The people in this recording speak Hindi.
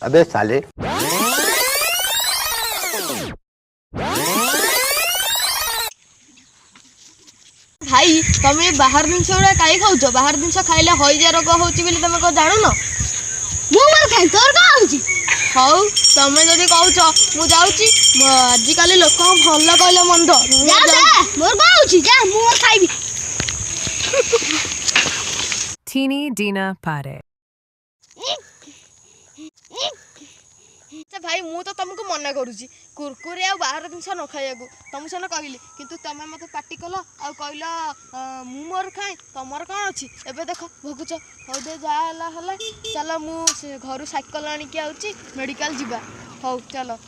अबे साले भाई तमे बाहर जिनस गुड़ा कहीं खाऊच बाहर जिनस खाइले हईजा रोग होची बोली तमे को जानुन मु मर खाई तोर का होची हौ तमे जदी कहूच मु जाउची आजिकल लोक भल कहले मंद जा जा मोर का होची जा मु मर खाइबी Teeny Dina Pare. भाई मु तो तुमको मना करूची कुरकुरे आ बाहर जिनस न खाइया तुम से कहली किंतु तमे मते पार्टी कल आ कहला मु मोर खाए तमर कौन अच्छी एबे देख भोगुच हौ दे जाला हला चल मु घर साइकिल आनिकी आउची मेडिकल जीवा हौ चलो